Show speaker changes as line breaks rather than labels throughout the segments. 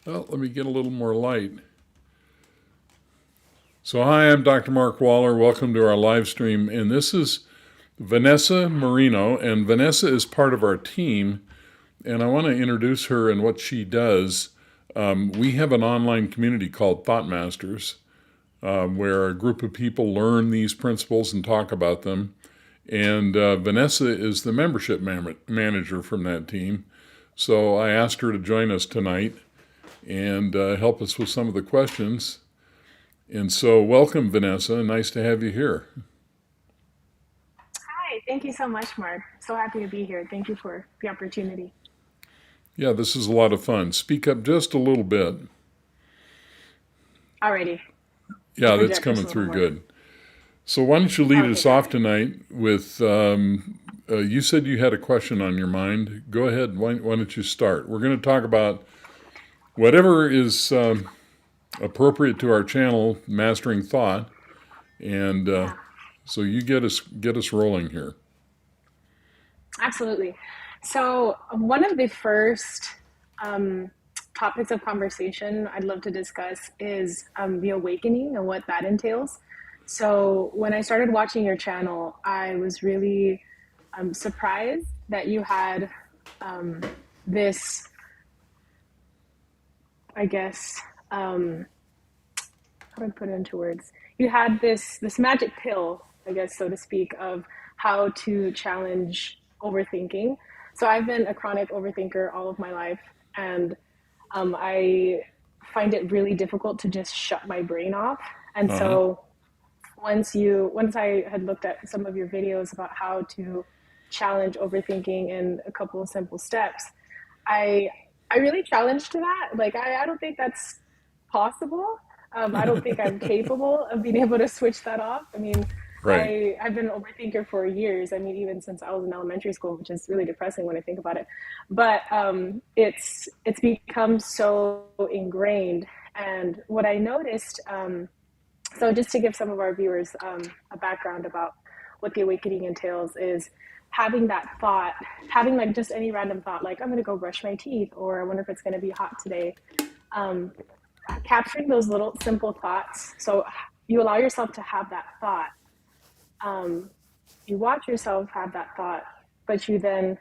Well, let me get a little more light. So, hi, I'm Dr. Mark Waller. Welcome to our live stream. And this is Vanessa Moreno. And Vanessa is part of our team. And I want to introduce her and what she does. We have an online community called Thought Masters, where a group of people learn these principles and talk about them. And Vanessa is the membership manager from that team. So I asked her to join us tonight and help us with some of the questions. And so welcome, Vanessa. Nice to have you here.
Hi, thank you so much, Mark. So happy to be here. Thank you for the opportunity.
Yeah, this is a lot of fun. Speak up just a little bit.
Alrighty, I'll
Yeah, that's
project
coming
just a little
through
more.
good. So why don't you lead
Okay,
us
got
off
it.
tonight with, you said you had a question on your mind. Go ahead. Why don't you start? We're going to talk about whatever is appropriate to our channel, Mastering Thought. And
Yeah,
so you get us rolling here.
absolutely. So, one of the first um, topics of conversation I'd love to discuss is the awakening and what that entails. So, when I started watching your channel, I was really surprised that you had this, I guess, how do I put it into words? You had this magic pill, I guess, so to speak, of how to challenge overthinking. So I've been a chronic overthinker all of my life, and I find it really difficult to just shut my brain off. And
Uh huh.
so once I had looked at some of your videos about how to challenge overthinking in a couple of simple steps, I I really challenged to that. Like I don't think that's possible. I don't think I'm capable of being able to switch that off. I mean,
Right.
I've been an overthinker for years. I mean, even since I was in elementary school, which is really depressing when I think about it. But it's become so ingrained. And what I noticed, so just to give some of our viewers a background about what the awakening entails, is having that thought, having like just any random thought, like I'm going to go brush my teeth, or I wonder if it's going to be hot today. Um, Capturing those little simple thoughts. So you allow yourself to have that thought. Um, you watch yourself have that thought, but you then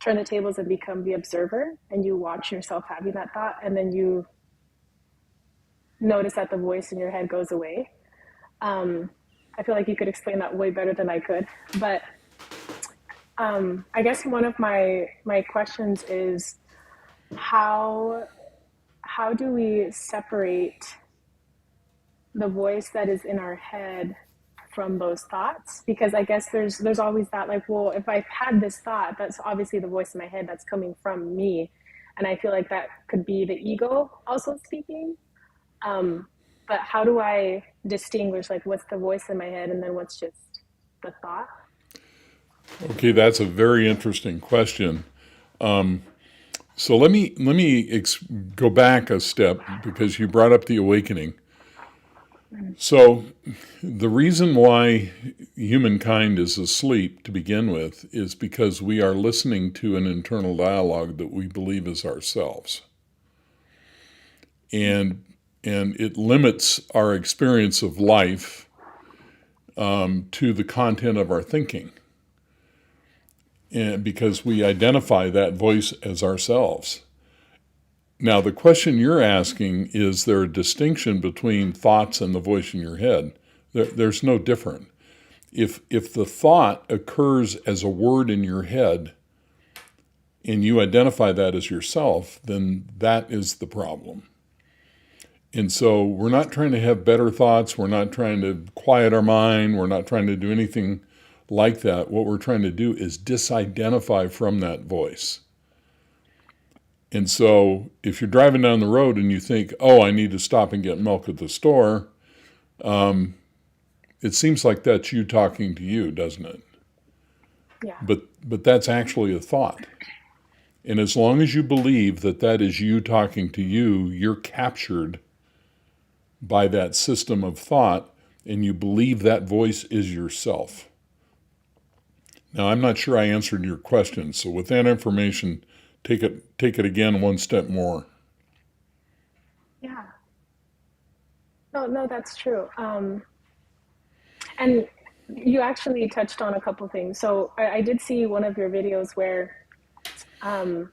turn the tables and become the observer, and you watch yourself having that thought, and then you notice that the voice in your head goes away. Um, I feel like you could explain that way better than I could, but I guess one of my questions is how how do we separate the voice that is in our head from those thoughts? Because I guess there's always that, like, well, if I've had this thought, that's obviously the voice in my head that's coming from me, and I feel like that could be the ego also speaking. um but how do I distinguish, like, what's the voice in my head and then what's just the thought?
Okay, that's a very interesting question. So let me go back a step because you brought up the awakening. So the reason why humankind is asleep to begin with is because we are listening to an internal dialogue that we believe is ourselves. And it limits our experience of life to the content of our thinking. And because we identify that voice as ourselves. Now, the question you're asking, is there a distinction between thoughts and the voice in your head? There's no different. If the thought occurs as a word in your head and you identify that as yourself, then that is the problem. And so we're not trying to have better thoughts. We're not trying to quiet our mind. We're not trying to do anything like that. What we're trying to do is disidentify from that voice. And so if you're driving down the road and you think, oh, I need to stop and get milk at the store, it seems like that's you talking to you, doesn't it?
Yeah.
But that's actually a thought. And as long as you believe that that is you talking to you, you're captured by that system of thought and you believe that voice is yourself. Now, I'm not sure I answered your question. So with that information, take it again one step more.
Yeah. No, that's true. And you actually touched on a couple things. So I did see one of your videos where um,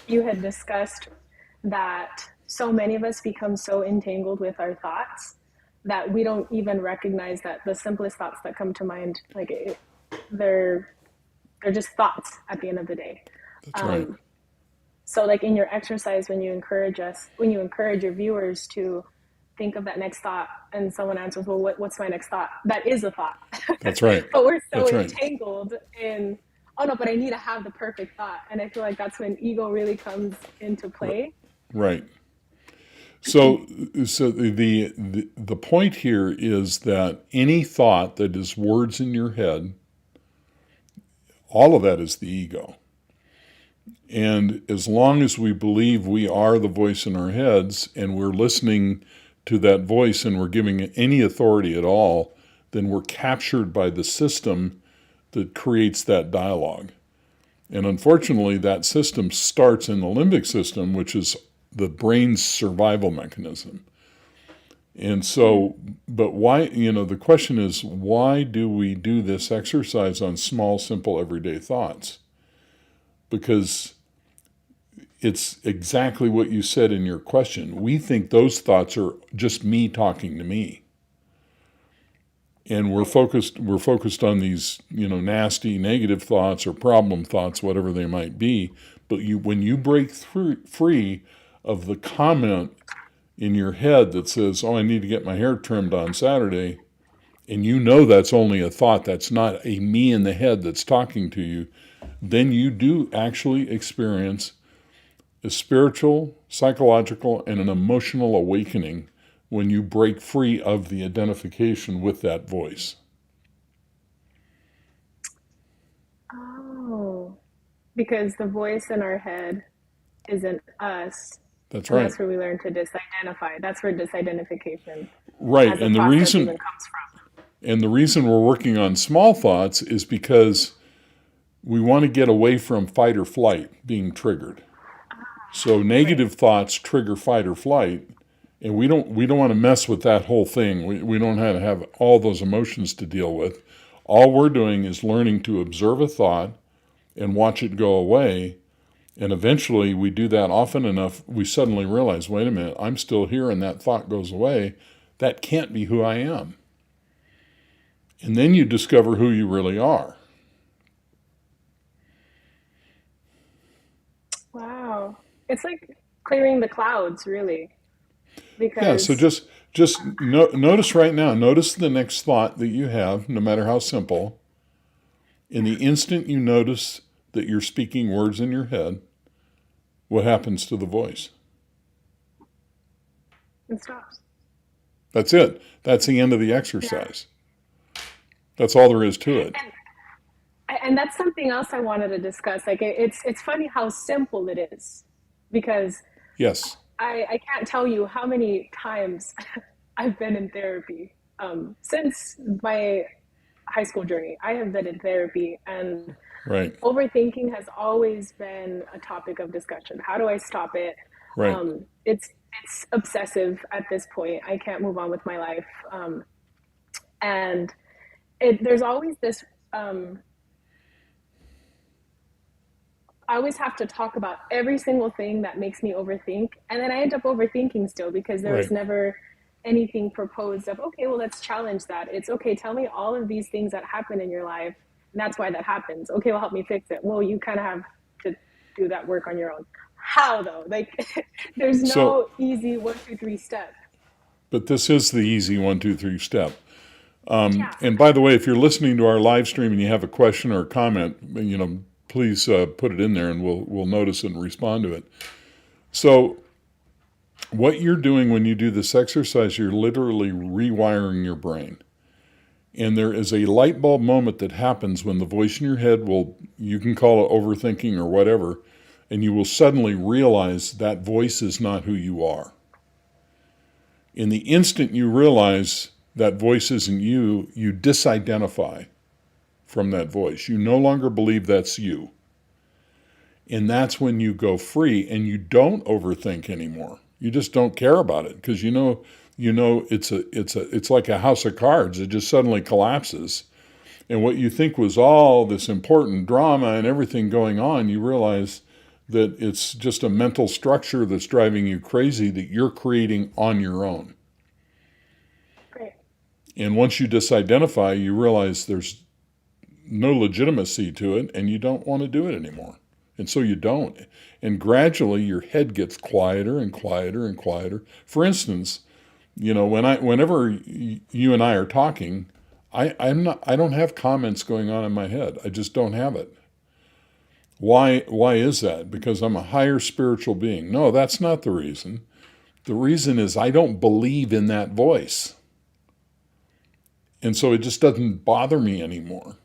you had discussed that so many of us become so entangled with our thoughts that we don't even recognize that the simplest thoughts that come to mind, they're they're just thoughts at the end of the day.
That's right.
Um, so like in your exercise, when you encourage your viewers to think of that next thought, and someone answers, well, what's my next thought? That is a thought.
That's right.
But we're so
That's right.
entangled in, oh no, but I need to have the perfect thought. And I feel like that's when ego really comes into play.
Right. So the point here is that any thought that is words in your head, all of that is the ego. And as long as we believe we are the voice in our heads and we're listening to that voice and we're giving it any authority at all, then we're captured by the system that creates that dialogue. And unfortunately, that system starts in the limbic system, which is the brain's survival mechanism. And so, but why, the question is, why do we do this exercise on small, simple, everyday thoughts? Because it's exactly what you said in your question. We think those thoughts are just me talking to me. And we're focused on these, nasty negative thoughts or problem thoughts, whatever they might be. But when you break free of the comment in your head that says, oh, I need to get my hair trimmed on Saturday, and that's only a thought, that's not a me in the head that's talking to you, then you do actually experience a spiritual, psychological, and an emotional awakening when you break free of the identification with that voice.
Oh, because the voice in our head isn't us.
That's
and
right.
That's where we learn to disidentify. That's where disidentification
Right.
as a
And
process even comes from.
the reason we're working on small thoughts is because we want to get away from fight or flight being triggered. So negative thoughts trigger fight or flight, and we don't want to mess with that whole thing. We don't have to have all those emotions to deal with. All we're doing is learning to observe a thought and watch it go away. And eventually we do that often enough, we suddenly realize, wait a minute, I'm still here and that thought goes away. That can't be who I am. And then you discover who you really are.
Wow. It's like clearing the clouds, really. Because
Yeah, so just notice right now, notice the next thought that you have, no matter how simple. In the instant you notice that you're speaking words in your head, what happens to the voice?
it stops.
That's it. That's the end of the exercise. That's all there is to it.
And that's something else I wanted to discuss. Like it's funny how simple it is, because
Yes.
I can't tell you how many times I've been in therapy since my high school journey. I have been in therapy, and
Right.
overthinking has always been a topic of discussion. How do I stop it?
Right.
It's obsessive at this point. I can't move on with my life, and there's always this. I always have to talk about every single thing that makes me overthink. And then I end up overthinking still, because there was
Right.
never anything proposed of, okay, well, let's challenge that. It's okay, tell me all of these things that happen in your life. And that's why that happens. Okay, well, help me fix it. Well, you kind of have to do that work on your own. How though? Like, there's no
So,
easy 1, 2, 3 step.
but this is the easy 1, 2, 3 step.
Yeah.
And by the way, if you're listening to our live stream and you have a question or a comment, please put it in there and we'll notice it and respond to it. So what you're doing when you do this exercise, you're literally rewiring your brain. And there is a light bulb moment that happens when the voice in your head you can call it overthinking or whatever, and you will suddenly realize that voice is not who you are. In the instant you realize that voice isn't you, you disidentify from that voice. You no longer believe that's you. And that's when you go free and you don't overthink anymore. You just don't care about it because it's like a house of cards. It just suddenly collapses. And what you think was all this important drama and everything going on, you realize that it's just a mental structure that's driving you crazy that you're creating on your own.
Great.
And once you disidentify, you realize there's no legitimacy to it and you don't want to do it anymore. And so you don't. And gradually your head gets quieter and quieter and quieter. For instance, whenever you and I are talking, I don't have comments going on in my head. I just don't have it. Why is that? Because I'm a higher spiritual being. No, that's not the reason. The reason is I don't believe in that voice. And so it just doesn't bother me anymore.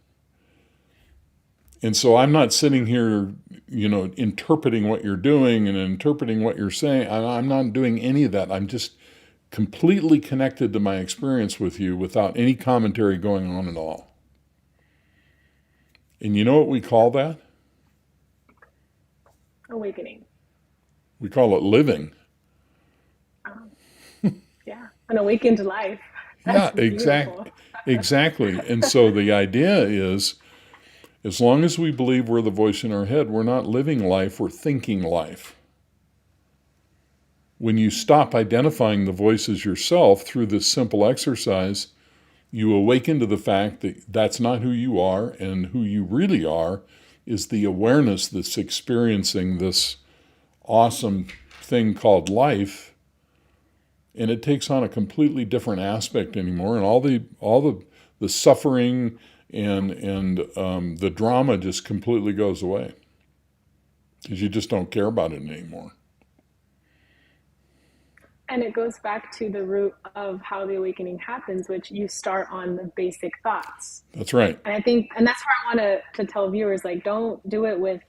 And so I'm not sitting here, interpreting what you're doing and interpreting what you're saying. I'm not doing any of that. I'm just completely connected to my experience with you without any commentary going on at all. And you know what we call that?
Awakening.
We call it living.
Yeah, an awakened life. That's beautiful.
Exactly. And so the idea is, as long as we believe we're the voice in our head, we're not living life, we're thinking life. When you stop identifying the voice as yourself through this simple exercise, you awaken to the fact that that's not who you are, and who you really are is the awareness that's experiencing this awesome thing called life. And it takes on a completely different aspect anymore, and all the suffering and the drama just completely goes away because you just don't care about it anymore.
And it goes back to the root of how the awakening happens, which you start on the basic thoughts.
That's right.
And I think, and that's where I want to tell viewers, like, don't do it with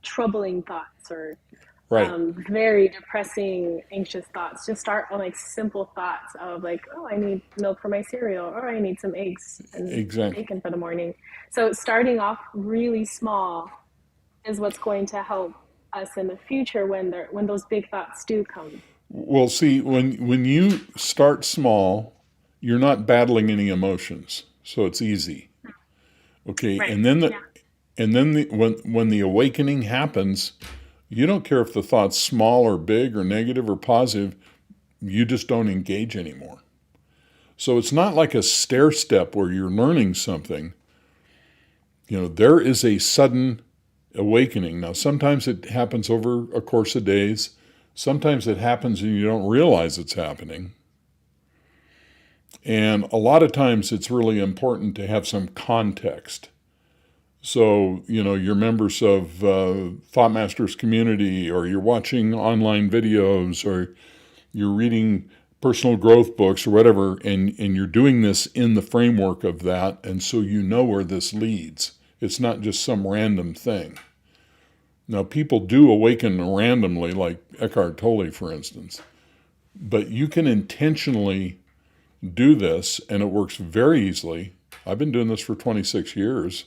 troubling thoughts or very depressing, anxious thoughts. Just start on like simple thoughts of like, oh, I need milk for my cereal, or I need some eggs and bacon for the morning. So starting off really small is what's going to help us in the future when those big thoughts do come.
Well, see, when you start small, you're not battling any emotions, so it's easy. Okay,
right.
And then when the awakening happens, you don't care if the thought's small or big or negative or positive, you just don't engage anymore. So it's not like a stair step where you're learning something. There is a sudden awakening. Now, sometimes it happens over a course of days. Sometimes it happens and you don't realize it's happening. And a lot of times it's really important to have some context. So, you're members of Thought Masters community, or you're watching online videos, or you're reading personal growth books or whatever, and you're doing this in the framework of that, and so you know where this leads. It's not just some random thing. Now, people do awaken randomly, like Eckhart Tolle, for instance, but you can intentionally do this, and it works very easily. I've been doing this for 26 years.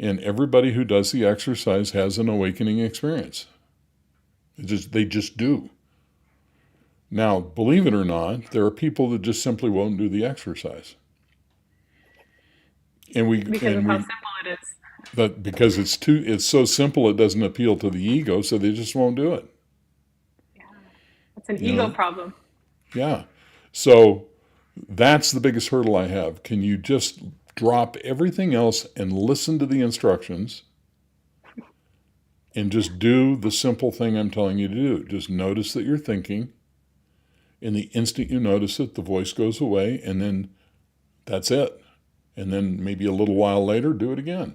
And everybody who does the exercise has an awakening experience. They just do. Now, believe it or not, there are people that just simply won't do the exercise.
Because of how simple it is.
Because it's so simple it doesn't appeal to the ego, so they just won't do it.
Yeah, it's an ego problem.
Yeah. So that's the biggest hurdle I have. Can you just drop everything else and listen to the instructions and just do the simple thing I'm telling you to do? Just notice that you're thinking. In the instant you notice it, the voice goes away, and then that's it. And then maybe a little while later, do it again.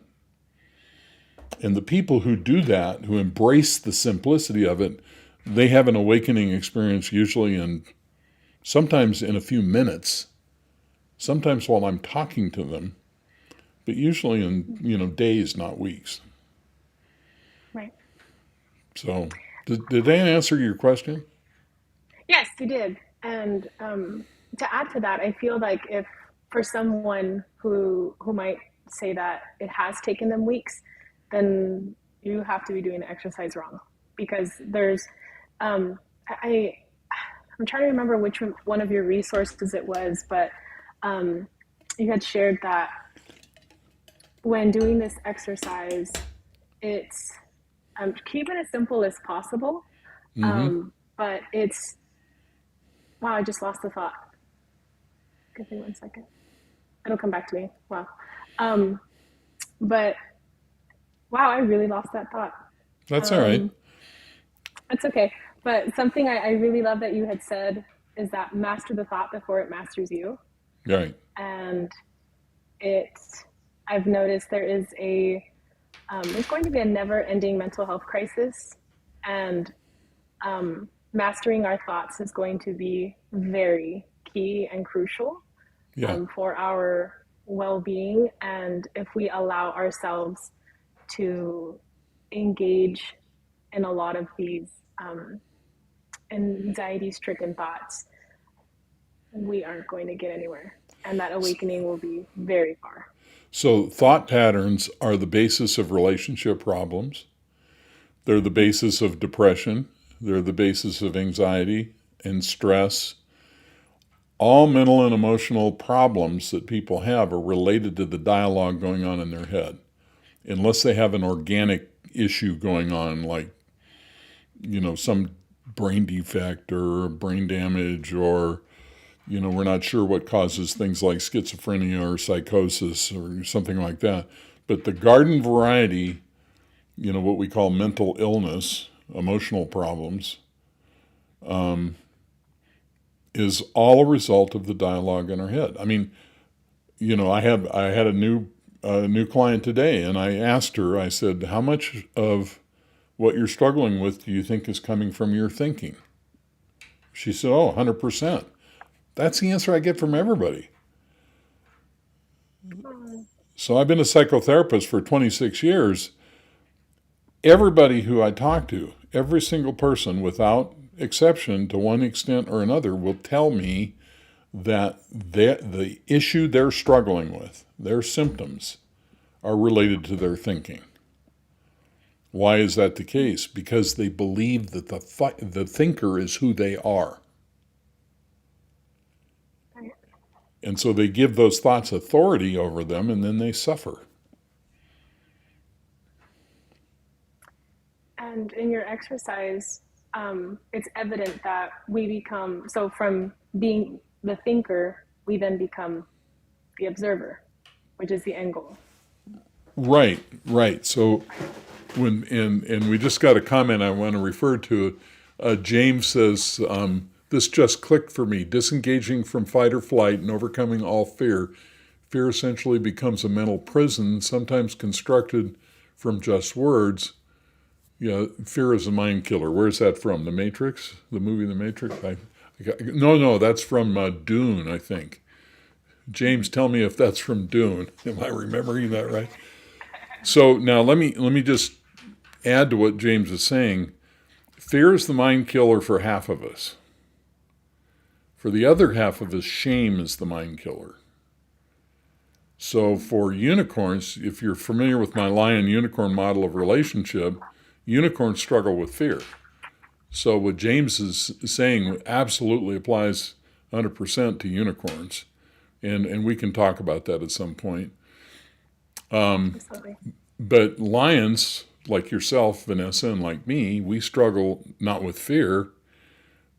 And the people who do that, who embrace the simplicity of it, they have an awakening experience usually sometimes in a few minutes, sometimes while I'm talking to them, but usually in days, not weeks.
Right.
So, did that answer your question?
Yes, you did. And to add to that, I feel like if for someone who might say that it has taken them weeks, then you have to be doing the exercise wrong, because there's I'm trying to remember which one of your resources it was, but um, you had shared that when doing this exercise, it's keep it as simple as possible. But it's, wow, I just lost the thought. Give me one second. It'll come back to me. Wow. Um, but wow, I really lost that thought.
That's all right.
Um, it's okay. But something I really love that you had said is that master the thought before it masters you.
Right.
And it's, I've noticed there's going to be a never ending mental health crisis. And mastering our thoughts is going to be very key and crucial
Yeah.
for our well-being. And if we allow ourselves to engage in a lot of these anxiety-stricken thoughts, we aren't going to get anywhere. And that awakening will be very far.
So thought patterns are the basis of relationship problems. They're the basis of depression. They're the basis of anxiety and stress. All mental and emotional problems that people have are related to the dialogue going on in their head. Unless they have an organic issue going on, like, some brain defect or brain damage, or, we're not sure what causes things like schizophrenia or psychosis or something like that. But the garden variety, what we call mental illness, emotional problems, is all a result of the dialogue in our head. I mean, I had a new client today, and I asked her. I said, "How much of what you're struggling with do you think is coming from your thinking?" She said, "Oh, 100%." That's the answer I get from everybody. So I've been a psychotherapist for 26 years. Everybody who I talk to, every single person without exception to one extent or another, will tell me that the issue they're struggling with, their symptoms, are related to their thinking. Why is that the case? Because they believe that the thinker is who they are. And so they give those thoughts authority over them, and then they suffer.
And in your exercise, it's evident that we become, so from being the thinker, we then become the observer, which is the end goal.
Right. So and we just got a comment I want to refer to. James says, this just clicked for me. Disengaging from fight or flight and overcoming all fear. Fear essentially becomes a mental prison, sometimes constructed from just words. Yeah, fear is a mind killer. Where's that from? The Matrix? The movie The Matrix? No, that's from Dune, I think. James, tell me if that's from Dune. Am I remembering that right? So now let me just add to what James is saying. Fear is the mind killer for half of us. For the other half of us, shame is the mind killer. So for unicorns, if you're familiar with my lion-unicorn model of relationship, unicorns struggle with fear. So what James is saying absolutely applies 100% to unicorns. And we can talk about that at some point. But lions, like yourself, Vanessa, and like me, we struggle not with fear.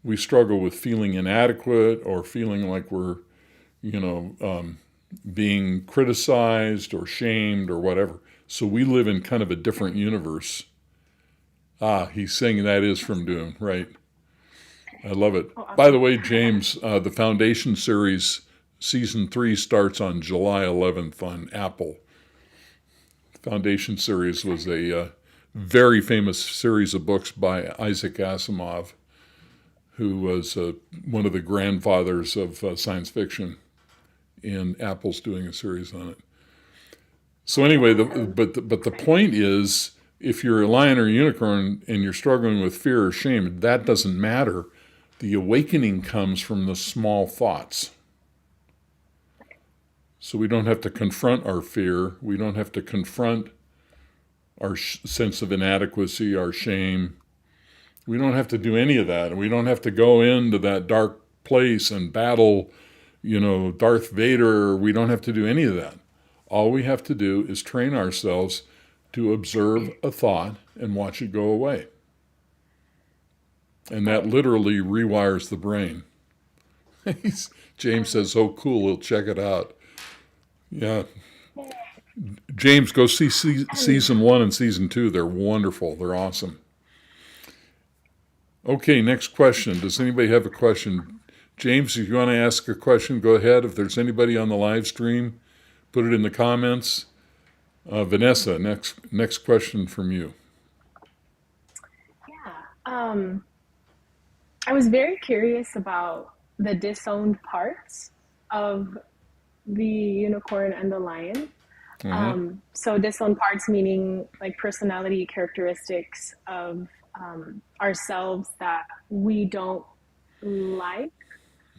We struggle with feeling inadequate or feeling like we're, being criticized or shamed or whatever. So we live in kind of a different universe. He's saying that is from Dune, right? I love it.
Oh, awesome.
By the way, James, the Foundation series, season 3 starts on July 11th on Apple. Foundation series was a very famous series of books by Isaac Asimov, who was one of the grandfathers of science fiction, and Apple's doing a series on it. So anyway, but the point is, if you're a lion or a unicorn and you're struggling with fear or shame, that doesn't matter. The awakening comes from the small thoughts. So we don't have to confront our fear. We don't have to confront our sense of inadequacy, our shame, We don't have to do any of that. And we don't have to go into that dark place and battle, Darth Vader. We don't have to do any of that. All we have to do is train ourselves to observe a thought and watch it go away. And that literally rewires the brain. James says, "Oh, cool, we'll check it out." Yeah. James, go see season 1 and season 2. They're wonderful. They're awesome. Okay, next question. Does anybody have a question? James, if you want to ask a question, go ahead. If there's anybody on the live stream, put it in the comments. Vanessa, next question from you.
Yeah. I was very curious about the disowned parts of the unicorn and the lion. So disowned parts meaning like personality characteristics of ourselves that we don't like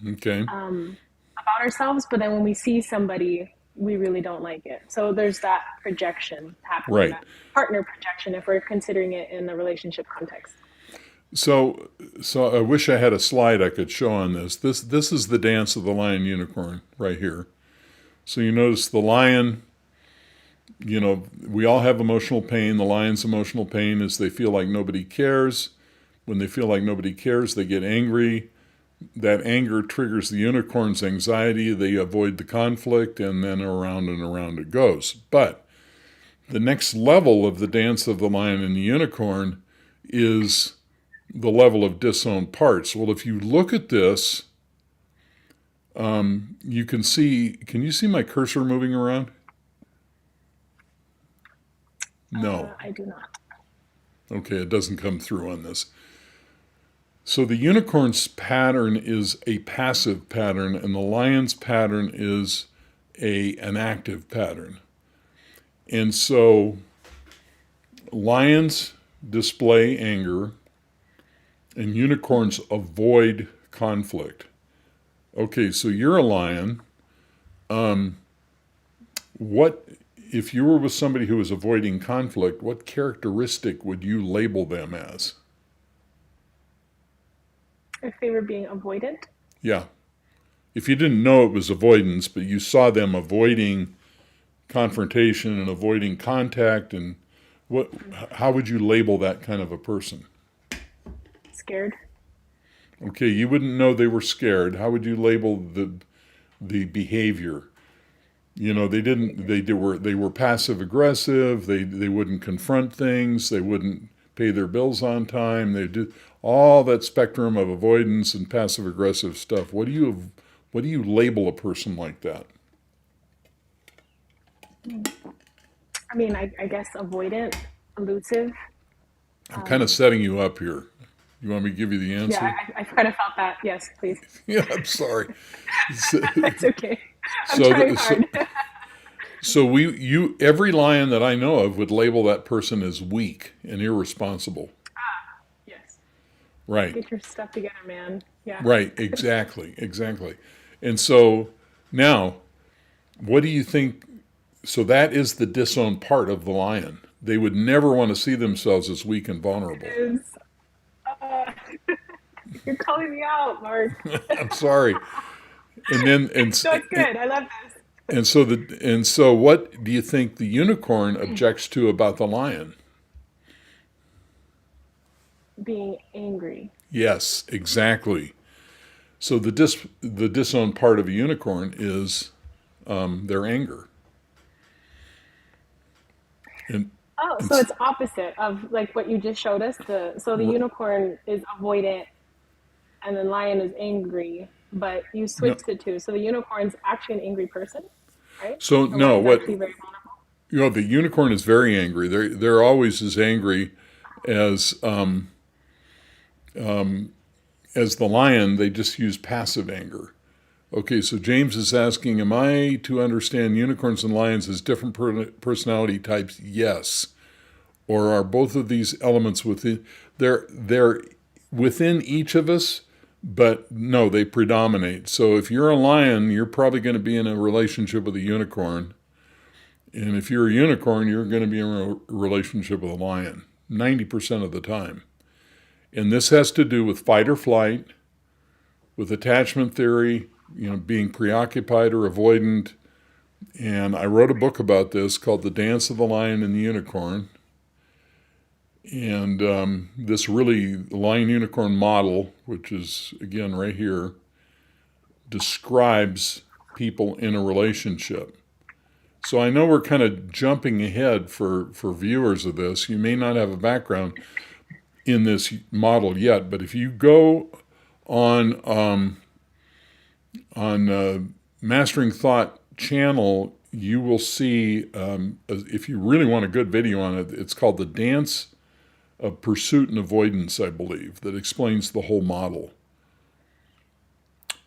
about ourselves, but then when we see somebody, we really don't like it. So there's that projection happening,
right?
That partner projection, if we're considering it in the relationship context.
So I wish I had a slide I could show on this. This is the dance of the lion unicorn right here. So you notice the lion, we all have emotional pain. The lion's emotional pain is they feel like nobody cares. When they feel like nobody cares, they get angry. That anger triggers the unicorn's anxiety. They avoid the conflict, and then around and around it goes. But the next level of the dance of the lion and the unicorn is the level of disowned parts. Well, if you look at this, you can you see my cursor moving around? No.
I do not.
Okay, it doesn't come through on this. So the unicorn's pattern is a passive pattern, and the lion's pattern is an active pattern. And so lions display anger, and unicorns avoid conflict. Okay, so you're a lion. What if you were with somebody who was avoiding conflict, what characteristic would you label them as?
If they were being avoidant?
Yeah. If you didn't know it was avoidance, but you saw them avoiding confrontation and avoiding contact, and how would you label that kind of a person?
Scared.
Okay, you wouldn't know they were scared. How would you label the behavior? They were passive aggressive. They wouldn't confront things. They wouldn't pay their bills on time. They did all that spectrum of avoidance and passive aggressive stuff. What do you label a person like that?
I mean, I guess avoidant, elusive.
I'm kind of setting you up here. You want me to give you the answer?
Yeah, I kind of felt that. Yes, please.
Yeah, I'm sorry.
That's okay. I'm trying hard.
So every lion that I know of would label that person as weak and irresponsible.
Yes.
Right.
Get your stuff together, man. Yeah.
Right, exactly. And so now, what do you think? So that is the disowned part of the lion. They would never want to see themselves as weak and vulnerable.
You're calling me out, Mark.
I'm sorry. No,
it's good. I love this.
And so what do you think the unicorn objects to about the lion?
Being angry.
Yes, exactly. So the disowned part of a unicorn is their anger.
So it's opposite of like what you just showed us. So the unicorn is avoidant, and the lion is angry. But you switched the two. So the unicorn's actually an angry person, right?
So
the
no, what
very vulnerable.
the unicorn is very angry. They're always as angry as the lion. They just use passive anger. Okay, so James is asking, am I to understand unicorns and lions as different personality types? Yes. Or are both of these elements within? They're within each of us, but no, they predominate. So if you're a lion, you're probably going to be in a relationship with a unicorn. And if you're a unicorn, you're going to be in a relationship with a lion 90% of the time. And this has to do with fight or flight, with attachment theory, being preoccupied or avoidant. And I wrote a book about this called The Dance of the Lion and the Unicorn. And this really lion unicorn model, which is, again, right here, describes people in a relationship. So I know we're kind of jumping ahead for viewers of this. You may not have a background in this model yet, but if you go on Mastering Thought channel, you will see, if you really want a good video on it, it's called The Dance of Pursuit and Avoidance, I believe, that explains the whole model.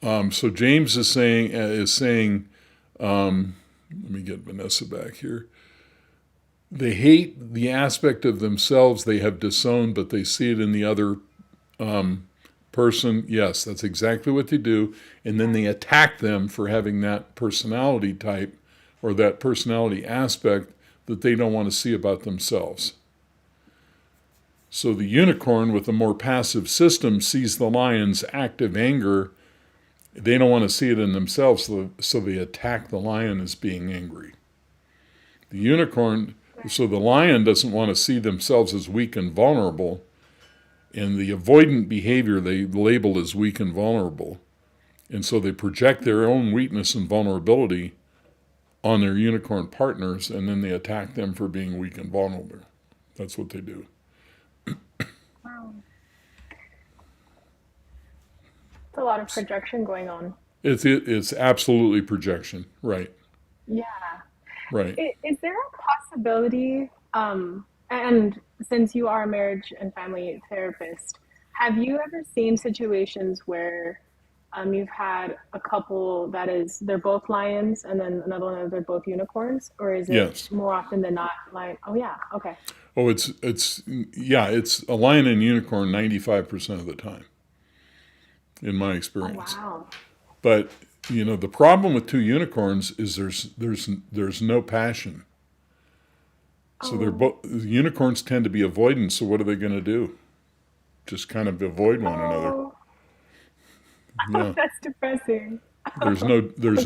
So James is saying, let me get Vanessa back here. They hate the aspect of themselves they have disowned, but they see it in the other person. Yes, that's exactly what they do. And then they attack them for having that personality type or that personality aspect that they don't want to see about themselves. So the unicorn with a more passive system sees the lion's active anger. They don't want to see it in themselves, so they attack the lion as being angry. The unicorn, so the lion doesn't want to see themselves as weak and vulnerable, and the avoidant behavior they label as weak and vulnerable. And so they project their own weakness and vulnerability on their unicorn partners, and then they attack them for being weak and vulnerable. That's what they do.
Wow. It's a lot of projection going on.
It's absolutely projection, right?
Yeah.
Right.
Is there a possibility, and since you are a marriage and family therapist, have you ever seen situations where you've had a couple that they're both lions and then another one they're both unicorns? Or is it
Yes.
more often than not lion? Oh, yeah. Okay.
Oh, it's a lion and unicorn 95% of the time, in my
Oh,
experience.
wow.
But the problem with two unicorns is there's no passion. So they're both unicorns tend to be avoidant. So what are they going to do? Just kind of avoid one another.
Oh,
Yeah,
that's depressing.
there's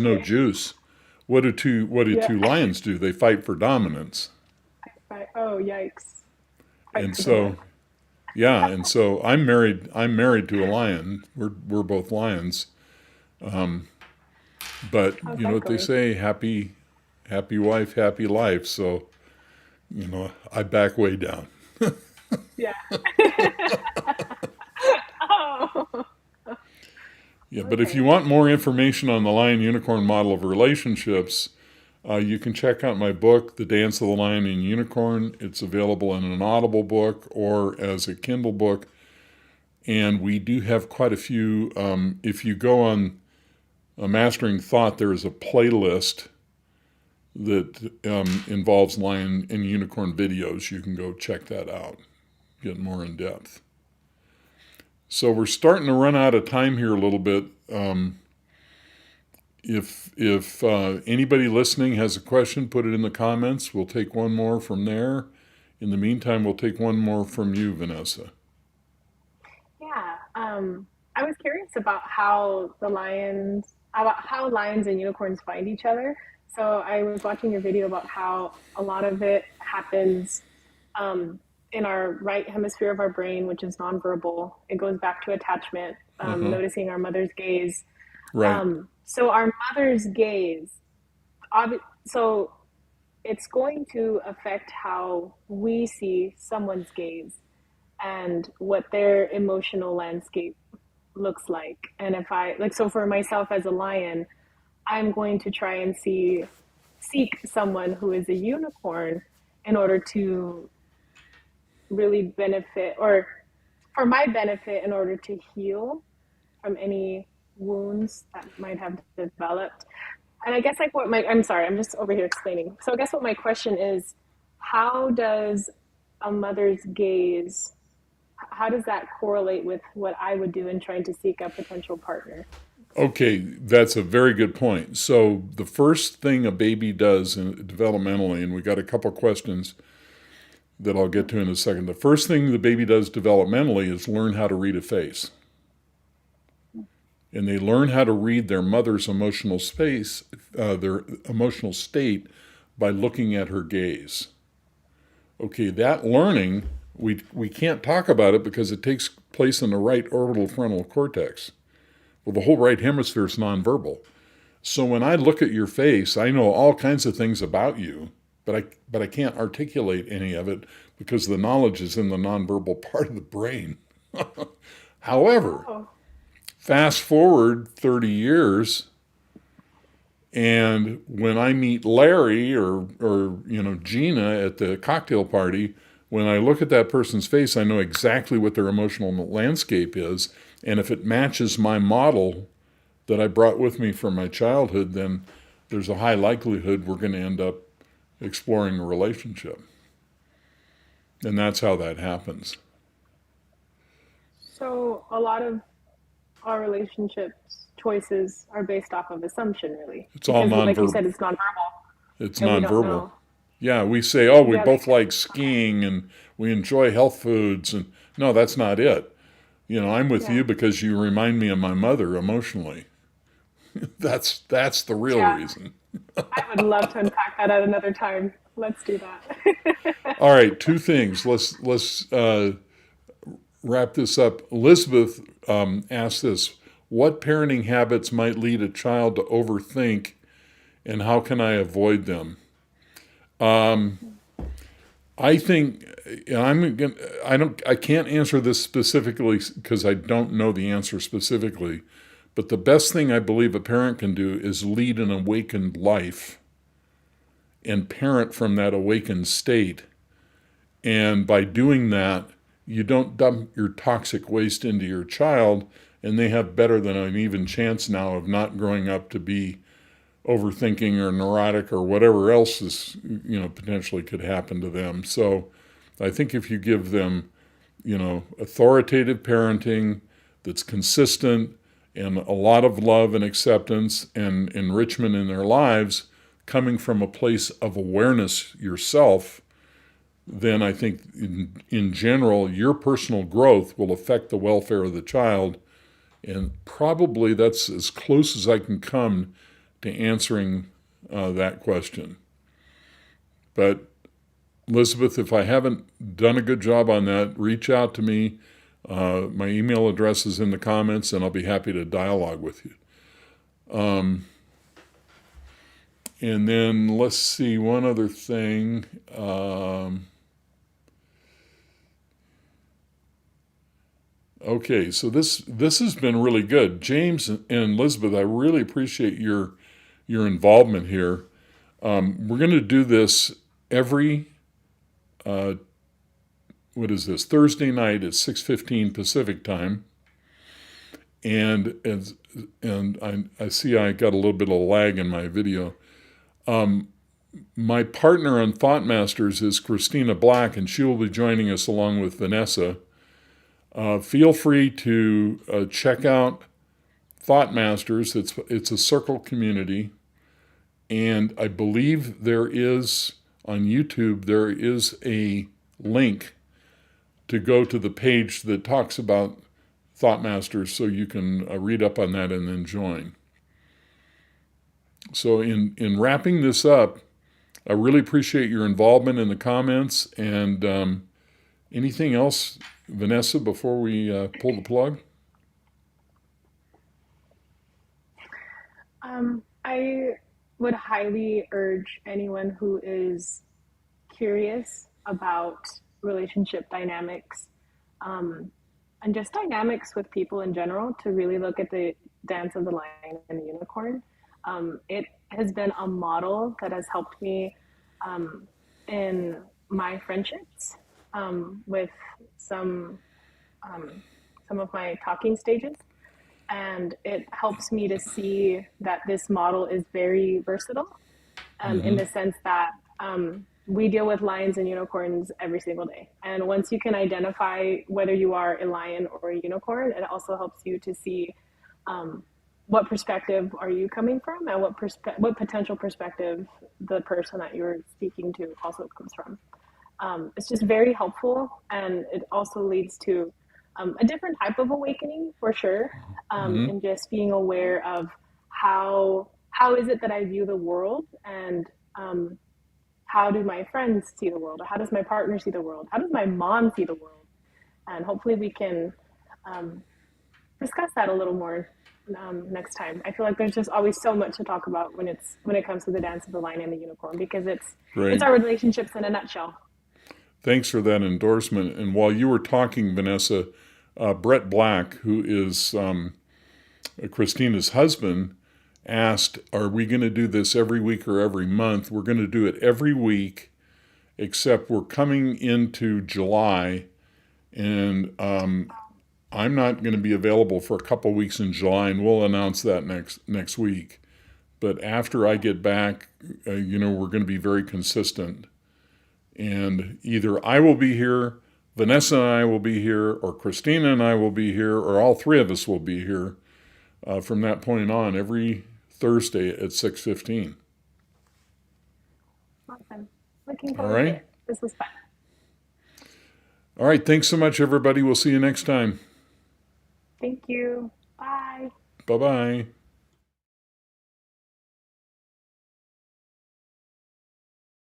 no juice. What do two
Yeah.
lions do? They fight for dominance.
Right. Oh, yikes.
And
Fight for the
so
one.
yeah, and so I'm married to a lion. We're both lions. But
How's
you know
that
what they
going?
say, happy wife, happy life. So, I back way down.
Yeah. Oh,
Yeah, but if you
okay.
want more information on the lion unicorn model of relationships, you can check out my book, The Dance of the Lion and Unicorn. It's available in an Audible book or as a Kindle book. And we do have quite a few. If you go on Mastering Thought, there is a playlist that involves lion and unicorn videos. You can go check that out, get more in depth. So we're starting to run out of time here a little bit. If anybody listening has a question, put it in the comments. We'll take one more from there. In the meantime, we'll take one more from you, Vanessa.
Yeah. I was curious about how lions and unicorns find each other. So I was watching your video about how a lot of it happens in our right hemisphere of our brain, which is nonverbal. It goes back to attachment,
Uh-huh.
noticing our mother's gaze.
Right.
So our mother's gaze, so it's going to affect how we see someone's gaze and what their emotional landscape looks like. And if so for myself as a lion, I'm going to try and seek someone who is a unicorn in order to really benefit, or for my benefit, in order to heal from any wounds that might have developed. And I guess I'm sorry, I'm just over here explaining. So I guess what my question is, how does a mother's gaze, how does that correlate with what I would do in trying to seek a potential partner?
Okay, that's a very good point. So the first thing a baby does developmentally, and we got a couple questions. that I'll get to in a second. The first thing the baby does developmentally is learn how to read a face. And they learn how to read their mother's emotional space, their emotional state, by looking at her gaze. Okay, that learning, we can't talk about it because it takes place in the right orbital frontal cortex. Well, the whole right hemisphere is nonverbal. So when I look at your face, I know all kinds of things about you, but I can't articulate any of it because the knowledge is in the nonverbal part of the brain. However,
Oh,
fast forward 30 years, and when I meet Larry or Gina at the cocktail party, when I look at that person's face, I know exactly what their emotional landscape is. And if it matches my model that I brought with me from my childhood, then there's a high likelihood we're going to end up exploring a relationship. And that's how that happens.
so a lot of our relationships choices are based off of assumption, really,
It's all
because, like you
nonverbal.
said, it's nonverbal,
It's
and we don't
nonverbal.
know.
Yeah, we say, oh, we
Yeah, like,
both like skiing and we enjoy health foods. And no, that's not it. I'm with
yeah,
you because you remind me of my mother emotionally. That's the real
yeah.
reason.
I would love to unpack that at another time. Let's do that.
All right, two things. Let's wrap this up. Elizabeth asked this: what parenting habits might lead a child to overthink, and how can I avoid them? I think I can't answer this specifically because I don't know the answer specifically. But the best thing I believe a parent can do is lead an awakened life and parent from that awakened state. And by doing that, you don't dump your toxic waste into your child, and they have better than an even chance now of not growing up to be overthinking or neurotic or whatever else is, potentially could happen to them. So I think if you give them, authoritative parenting that's consistent and a lot of love and acceptance and enrichment in their lives coming from a place of awareness yourself, then I think in general, your personal growth will affect the welfare of the child. And probably that's as close as I can come to answering that question. But Elizabeth, if I haven't done a good job on that, reach out to me. My email address is in the comments, and I'll be happy to dialogue with you. And then let's see, one other thing. Okay, so this has been really good. James and Elizabeth, I really appreciate your involvement here. We're going to do this every Thursday night at 6:15 Pacific time. And I see I got a little bit of lag in my video. My partner on Thought Masters is Kristina Black, and she will be joining us along with Vanessa. Feel free to check out Thought Masters. It's a circle community, and I believe there is on YouTube there is a link to go to the page that talks about Thought Masters, so you can read up on that and then join. So in wrapping this up, I really appreciate your involvement in the comments. And anything else, Vanessa, before we pull the plug?
I would highly urge anyone who is curious about relationship dynamics, and just dynamics with people in general, to really look at the dance of the lion and the unicorn. It has been a model that has helped me in my friendships, with some of my talking stages. And it helps me to see that this model is very versatile, in the sense that we deal with lions and unicorns every single day. And once you can identify whether you are a lion or a unicorn, it also helps you to see what perspective are you coming from, and what potential perspective the person that you're speaking to also comes from. it's just very helpful, and it also leads to a different type of awakening for sure,
Mm-hmm.
and just being aware of how is it that I view the world, and how do my friends see the world? How does my partner see the world? How does my mom see the world? And hopefully we can um, discuss that a little more next time. I feel like there's just always so much to talk about when it comes to the dance of the lion and the unicorn, because it's
Great.
our relationships in a nutshell.
Thanks for that endorsement. And while you were talking, Vanessa, Brett Black, who is Christina's husband, asked, "Are we going to do this every week or every month?" We're going to do it every week, except we're coming into July, and I'm not going to be available for a couple weeks in July, and we'll announce that next week. But after I get back, we're going to be very consistent. And either I will be here, Vanessa and I will be here, or Kristina and I will be here, or all three of us will be here from that point on every Thursday at 6:15.
Awesome. Looking
All
forward to
right?
it. This was fun.
All right. Thanks so much, everybody. We'll see you next time.
Thank you. Bye.
Bye-bye.